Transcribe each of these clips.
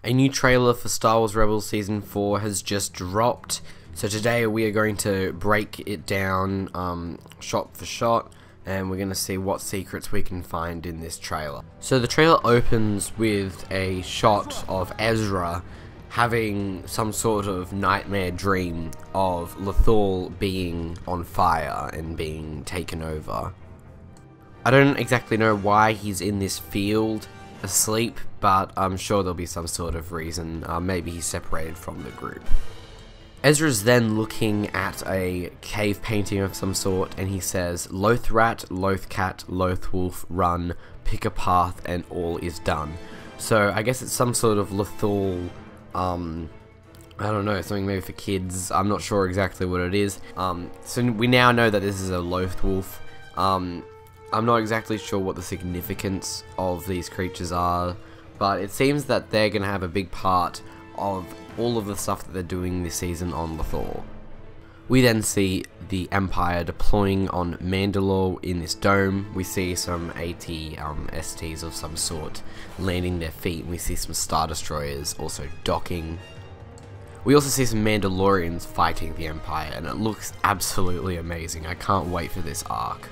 A new trailer for Star Wars Rebels Season 4 has just dropped, so today we are going to break it down shot for shot, and we're going to see what secrets we can find in this trailer. So the trailer opens with a shot of Ezra having some sort of nightmare dream of Lothal being on fire and being taken over. I don't exactly know why he's in this field asleep, but I'm sure there'll be some sort of reason. Maybe he's separated from the group. Ezra's then looking at a cave painting of some sort, and he says, "Loth rat, loth cat, loth wolf, run, pick a path, and all is done." So I guess it's some sort of Lothal, I don't know, something maybe for kids. I'm not sure exactly what it is. So we now know that this is a loth wolf. I'm not exactly sure what the significance of these creatures are, but it seems that they're going to have a big part of all of the stuff that they're doing this season on Lothal. We then see the Empire deploying on Mandalore in this dome. We see some STs of some sort landing their feet, and we see some Star Destroyers also docking. We also see some Mandalorians fighting the Empire, and it looks absolutely amazing. I can't wait for this arc.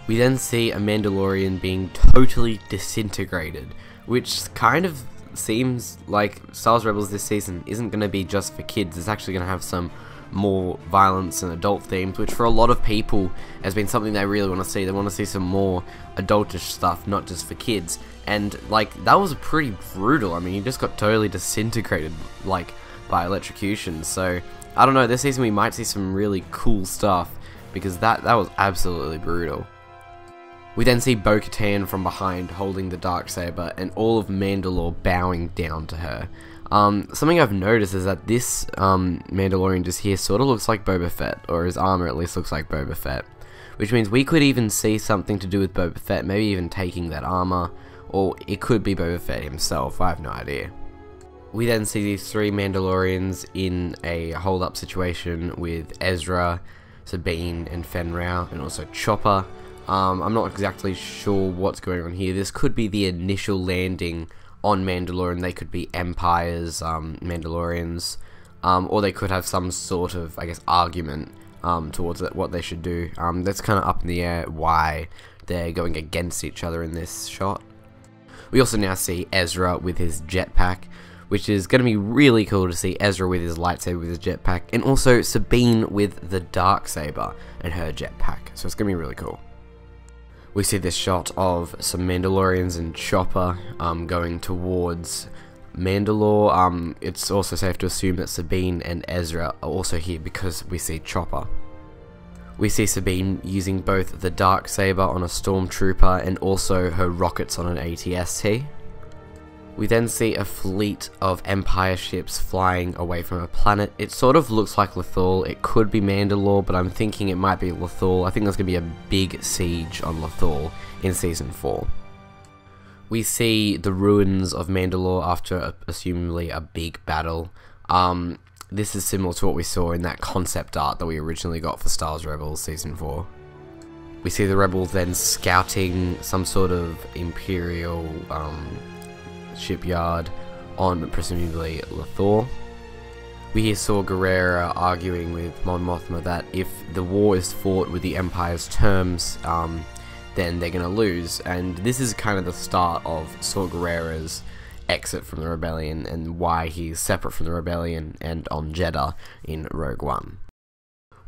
We then see a Mandalorian being totally disintegrated, which kind of seems like Star Wars Rebels this season isn't going to be just for kids. It's actually going to have some more violence and adult themes, which for a lot of people has been something they really want to see. They want to see some more adultish stuff, not just for kids. And like, that was pretty brutal. I mean, he just got totally disintegrated, like, by electrocution. So I don't know, this season we might see some really cool stuff, because that was absolutely brutal. We then see Bo-Katan from behind holding the Darksaber, and all of Mandalore bowing down to her. Something I've noticed is that this Mandalorian just here sort of looks like Boba Fett, or his armor at least looks like Boba Fett. Which means we could even see something to do with Boba Fett, maybe even taking that armor, or it could be Boba Fett himself, I have no idea. We then see these three Mandalorians in a hold-up situation with Ezra, Sabine, and Fen Rao, and also Chopper. I'm not exactly sure what's going on here. This could be the initial landing on Mandalore, and they could be Empire's Mandalorians, or they could have some sort of, I guess, argument towards what they should do. That's kind of up in the air why they're going against each other in this shot. We also now see Ezra with his jetpack, which is going to be really cool to see Ezra with his lightsaber with his jetpack, and also Sabine with the Darksaber and her jetpack, so it's going to be really cool. We see this shot of some Mandalorians and Chopper going towards Mandalore. It's also safe to assume that Sabine and Ezra are also here because we see Chopper. We see Sabine using both the Darksaber on a Stormtrooper and also her rockets on an AT-ST. We then see a fleet of Empire ships flying away from a planet. It sort of looks like Lothal. It could be Mandalore, but I'm thinking it might be Lothal. I think there's going to be a big siege on Lothal in Season 4. We see the ruins of Mandalore after assumably a big battle. This is similar to what we saw in that concept art that we originally got for Star Wars Rebels Season 4. We see the rebels then scouting some sort of Imperial shipyard on presumably Lothal. We hear Saw Gerrera arguing with Mon Mothma that if the war is fought with the Empire's terms, then they're going to lose, and this is kind of the start of Saw Gerrera's exit from the Rebellion and why he's separate from the Rebellion and on Jeddah in Rogue One.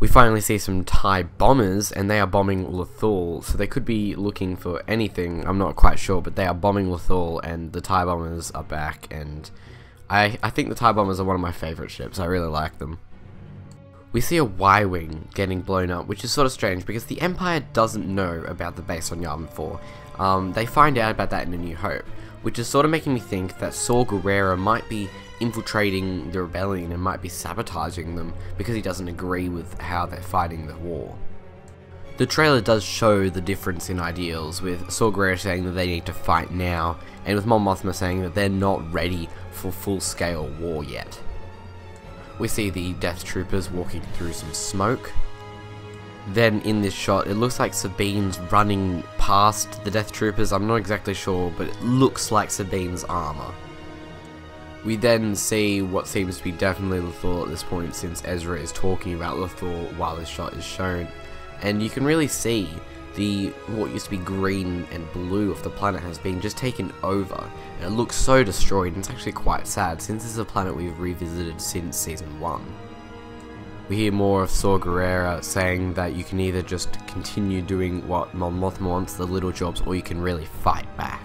We finally see some TIE bombers, and they are bombing Lothal, so they could be looking for anything, I'm not quite sure, but they are bombing Lothal, and the TIE bombers are back, and I think the TIE bombers are one of my favourite ships. I really like them. We see a Y-Wing getting blown up, which is sort of strange, because the Empire doesn't know about the base on Yavin 4. They find out about that in A New Hope, which is sort of making me think that Saw Gerrera might be infiltrating the Rebellion and might be sabotaging them because he doesn't agree with how they're fighting the war. The trailer does show the difference in ideals, with Saw Gerrera saying that they need to fight now, and with Mon Mothma saying that they're not ready for full-scale war yet. We see the Death Troopers walking through some smoke. Then in this shot, it looks like Sabine's running past the Death Troopers. I'm not exactly sure, but it looks like Sabine's armor. We then see what seems to be definitely Lothal at this point, since Ezra is talking about Lothal while this shot is shown. And you can really see what used to be green and blue of the planet has been just taken over, and it looks so destroyed, and it's actually quite sad since this is a planet we've revisited since Season 1. We hear more of Saw Gerrera saying that you can either just continue doing what Mon Mothma wants, the little jobs, or you can really fight back.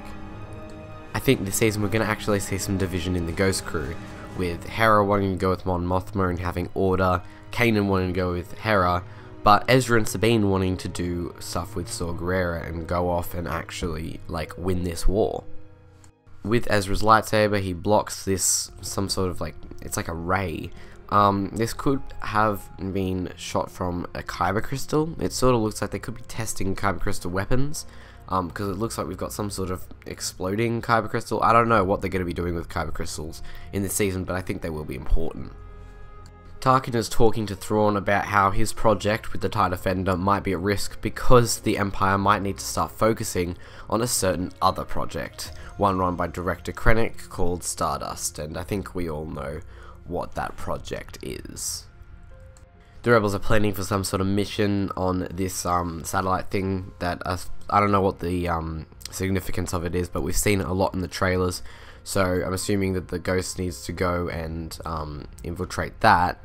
I think this season we're going to actually see some division in the Ghost Crew, with Hera wanting to go with Mon Mothma and having order, Kanan wanting to go with Hera, but Ezra and Sabine wanting to do stuff with Saw Gerrera and go off and actually, like, win this war. With Ezra's lightsaber, he blocks this, some sort of, like, it's like a ray. This could have been shot from a kyber crystal. It sort of looks like they could be testing kyber crystal weapons, because it looks like we've got some sort of exploding kyber crystal. I don't know what they're going to be doing with kyber crystals in this season, but I think they will be important. Tarkin is talking to Thrawn about how his project with the TIE Defender might be at risk because the Empire might need to start focusing on a certain other project, one run by director Krennic called Stardust, and I think we all know what that project is. The rebels are planning for some sort of mission on this satellite thing that I don't know what the significance of it is, but we've seen it a lot in the trailers, so I'm assuming that the Ghost needs to go and infiltrate that,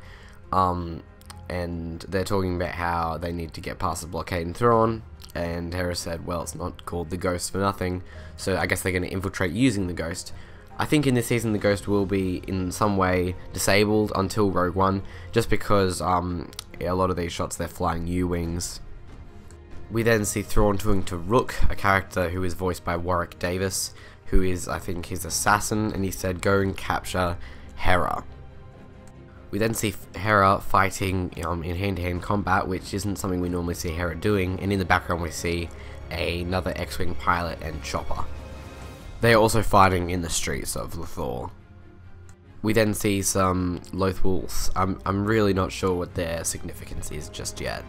and they're talking about how they need to get past the blockade and Thrawn, and Hera said, well, it's not called the Ghost for nothing, so I guess they're going to infiltrate using the Ghost. I think in this season the Ghost will be in some way disabled until Rogue One, just because a lot of these shots they're flying U-Wings. We then see Thrawn talking to Rook, a character who is voiced by Warwick Davis, who is, I think, his assassin, and he said go and capture Hera. We then see Hera fighting in hand-to-hand combat, which isn't something we normally see Hera doing, and in the background we see another X-Wing pilot and Chopper. They are also fighting in the streets of Lothal. We then see some Lothwolves. I'm really not sure what their significance is just yet.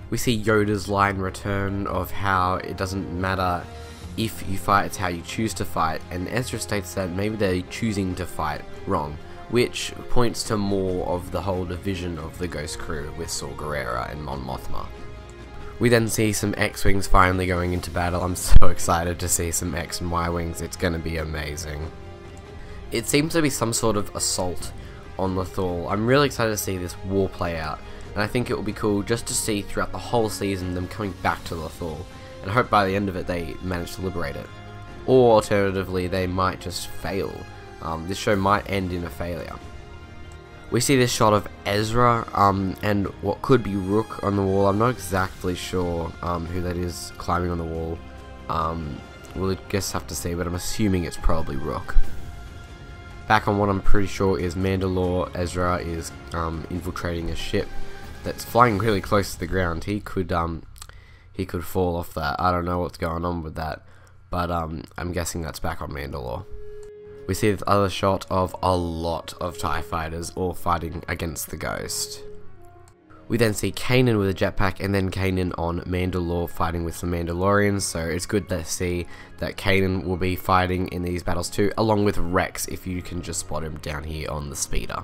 We see Yoda's line return of how it doesn't matter if you fight, it's how you choose to fight, and Ezra states that maybe they're choosing to fight wrong, which points to more of the whole division of the Ghost Crew with Saw Gerrera and Mon Mothma. We then see some X-Wings finally going into battle. I'm so excited to see some X and Y-Wings, it's going to be amazing. It seems to be some sort of assault on Lothal. I'm really excited to see this war play out, and I think it will be cool just to see throughout the whole season them coming back to Lothal, and I hope by the end of it they manage to liberate it. Or alternatively, they might just fail. This show might end in a failure. We see this shot of Ezra and what could be Rook on the wall. I'm not exactly sure who that is climbing on the wall. We'll just have to see, but I'm assuming it's probably Rook. Back on what I'm pretty sure is Mandalore, Ezra is infiltrating a ship that's flying really close to the ground. He could fall off that. I don't know what's going on with that, but I'm guessing that's back on Mandalore. We see this other shot of a lot of TIE fighters all fighting against the Ghost. We then see Kanan with a jetpack, and then Kanan on Mandalore fighting with some Mandalorians, so it's good to see that Kanan will be fighting in these battles too, along with Rex if you can just spot him down here on the speeder.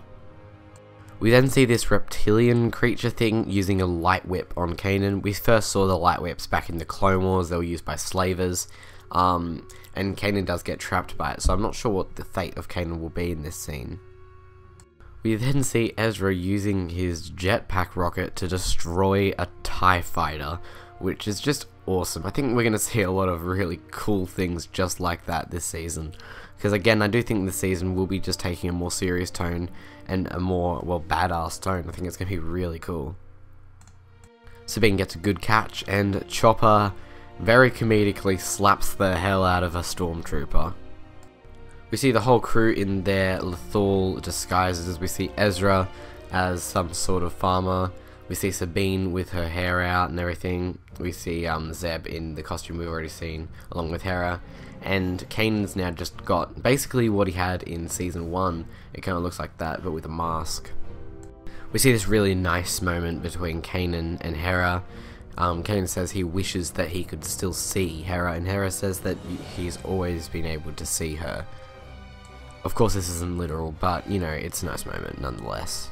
We then see this reptilian creature thing using a light whip on Kanan. We first saw the light whips back in the Clone Wars, they were used by slavers. And Kanan does get trapped by it, so I'm not sure what the fate of Kanan will be in this scene. We then see Ezra using his jetpack rocket to destroy a TIE fighter, which is just awesome. I think we're going to see a lot of really cool things just like that this season. Because again, I do think this season will be just taking a more serious tone and a more, well, badass tone. I think it's going to be really cool. Sabine gets a good catch, and Chopper very comedically slaps the hell out of a stormtrooper. We see the whole crew in their Lothal disguises. We see Ezra as some sort of farmer. We see Sabine with her hair out and everything. We see Zeb in the costume we've already seen, along with Hera. And Kanan's now just got basically what he had in Season 1. It kind of looks like that, but with a mask. We see this really nice moment between Kanan and Hera. Kanan says he wishes that he could still see Hera, and Hera says that he's always been able to see her. Of course this isn't literal, but you know, it's a nice moment nonetheless.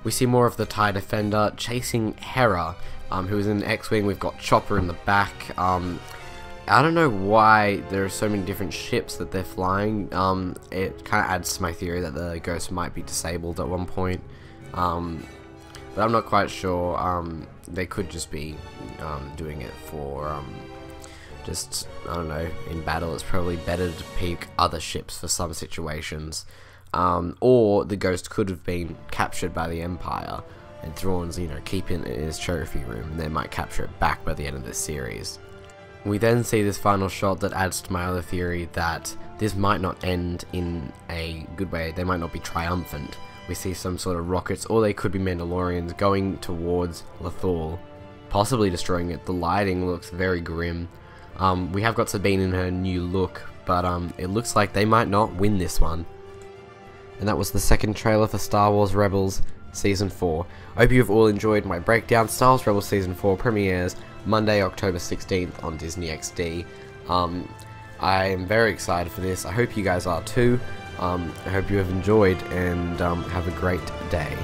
We see more of the TIE Defender chasing Hera, who is in the X-Wing. We've got Chopper in the back. I don't know why there are so many different ships that they're flying. It kind of adds to my theory that the Ghost might be disabled at one point. But I'm not quite sure. They could just be doing it for just, I don't know, in battle it's probably better to pick other ships for some situations. Or the Ghost could have been captured by the Empire and Thrawn's, you know, keeping it in his trophy room, and they might capture it back by the end of this series. We then see this final shot that adds to my other theory that this might not end in a good way. They might not be triumphant. We see some sort of rockets, or they could be Mandalorians going towards Lothal, possibly destroying it. The lighting looks very grim. We have got Sabine in her new look, but it looks like they might not win this one. And that was the second trailer for Star Wars Rebels Season 4. I hope you've all enjoyed my breakdown. Star Wars Rebels Season 4 premieres Monday, October 16th on Disney XD. I am very excited for this. I hope you guys are too. I hope you have enjoyed, and have a great day.